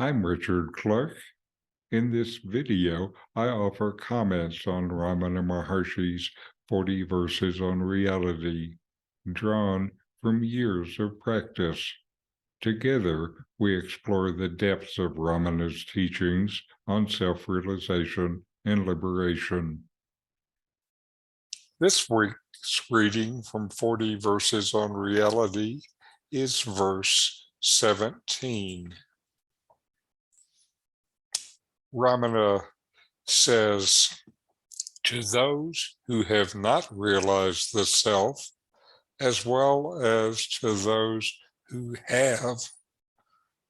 I'm Richard Clarke. In this video, I offer comments on Ramana Maharshi's 40 Verses on Reality, drawn from years of practice. Together, we explore the depths of Ramana's teachings on self-realization and liberation. This week's reading from 40 Verses on Reality is verse 17. Ramana says, to those who have not realized the self, as well as to those who have,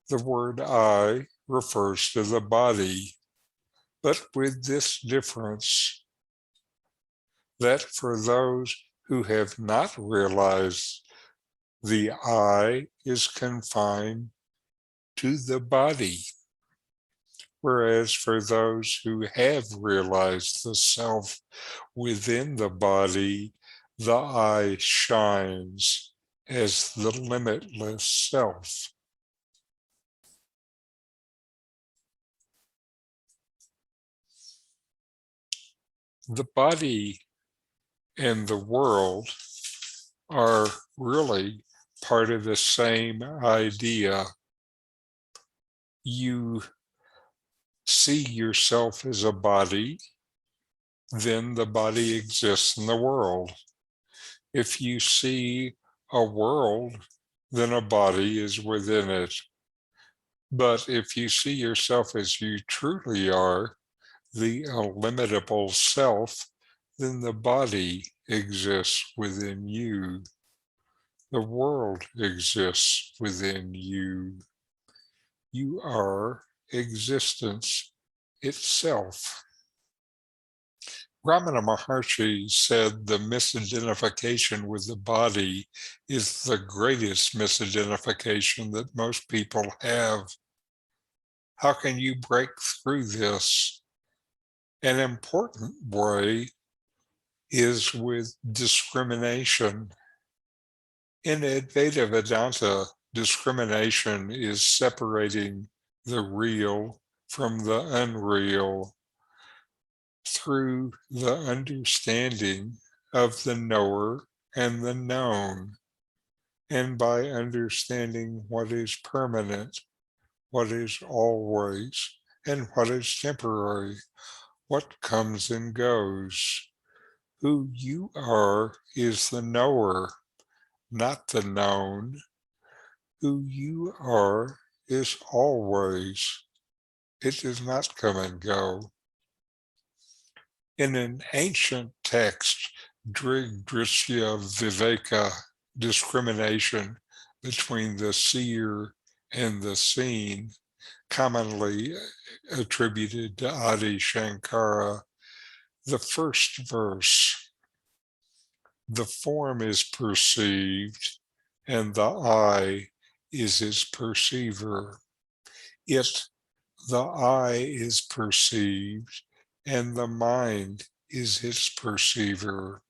the word I refers to the body, but with this difference, that for those who have not realized, the I is confined to the body. Whereas for those who have realized the self within the body, the I shines as the limitless self. The body and the world are really part of the same idea. You see yourself as a body, then the body exists in the world. If you see a world, then a body is within it. But if you see yourself as you truly are, the illimitable self, then the body exists within you. The world exists within you. You are existence itself. Ramana Maharshi said the misidentification with the body is the greatest misidentification that most people have. How can you break through this? An important way is with discrimination. In Advaita Vedanta, discrimination is separating the real from the unreal through the understanding of the knower and the known, and by understanding what is permanent, what is always, and what is temporary, what comes and goes. Who you are is the knower, not the known. Who you are is always. It does not come and go. In an ancient text, Drigdrishya Viveka, discrimination between the seer and the seen, commonly attributed to Adi Shankara, the first verse, the form is perceived and the I is its perceiver. It, the I, is perceived and the mind is its perceiver.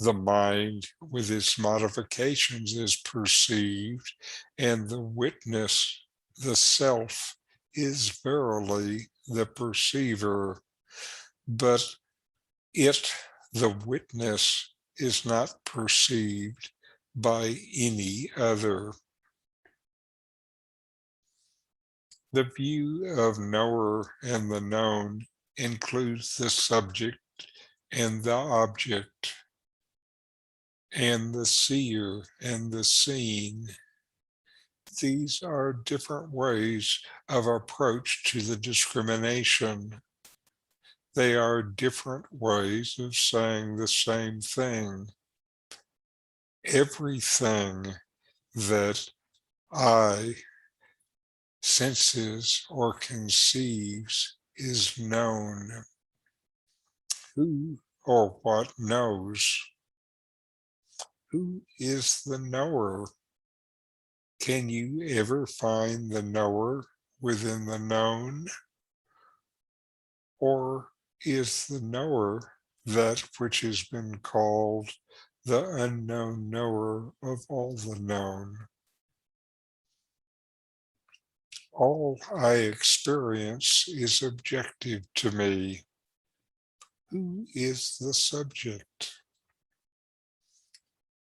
The mind, with its modifications, is perceived, and the witness, the self, is verily the perceiver. But it, the witness, is not perceived by any other. The view of knower and the known includes the subject and the object, and the seer and the seen. These are different ways of approach to the discrimination. They are different ways of saying the same thing. Everything that I senses or conceives is known. Who or what knows? Who is the knower? Can you ever find the knower within the known? Or is the knower that which has been called the unknown knower of all the known? All I experience is objective to me. Who is the subject?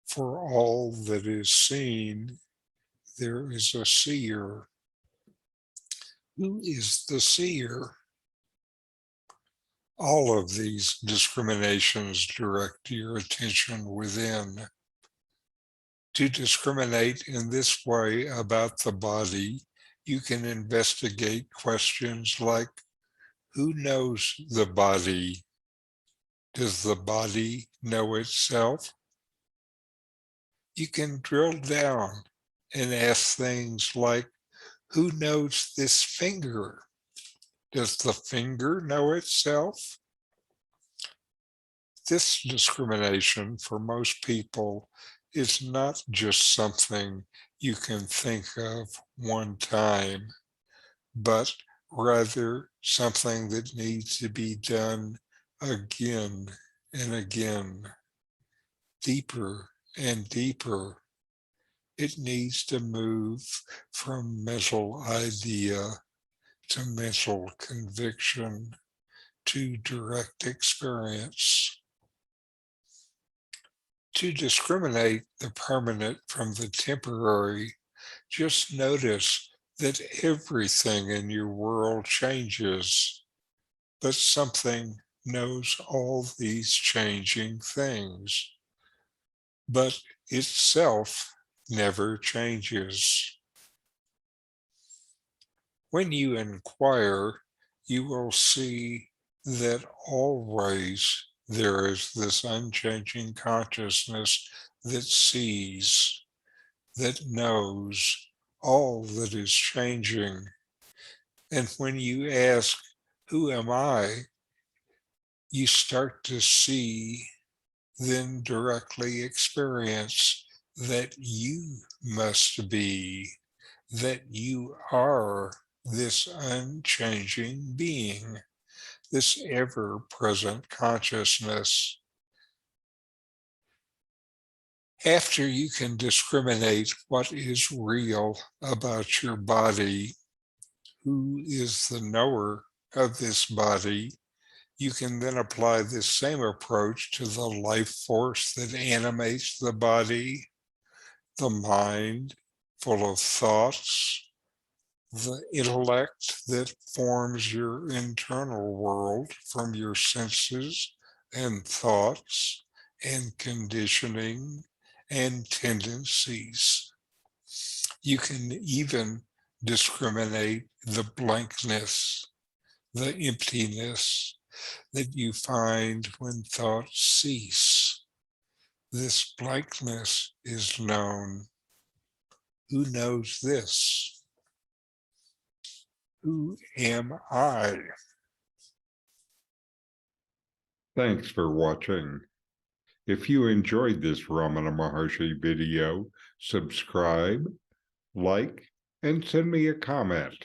For all that is seen, there is a seer. Who is the seer? All of these discriminations direct your attention within. To discriminate in this way about the body, you can investigate questions like, who knows the body? Does the body know itself? You can drill down and ask things like, who knows this finger? Does the finger know itself? This discrimination for most people is not just something you can think of one time, but rather something that needs to be done again and again, deeper and deeper. It needs to move from mental idea to mental conviction to direct experience. To discriminate the permanent from the temporary, just notice that everything in your world changes, but something knows all these changing things, but itself never changes. When you inquire, you will see that always there is this unchanging consciousness that sees, that knows all that is changing. And when you ask, who am I? You start to see, then directly experience that you must be, that you are this unchanging being, this ever-present consciousness. After you can discriminate what is real about your body, who is the knower of this body, you can then apply this same approach to the life force that animates the body, the mind full of thoughts, the intellect that forms your internal world from your senses and thoughts and conditioning and tendencies. You can even discriminate the blankness, the emptiness that you find when thoughts cease. This blankness is known. Who knows this? Who am I? Thanks for watching. If you enjoyed this Ramana Maharshi video, subscribe, like, and send me a comment.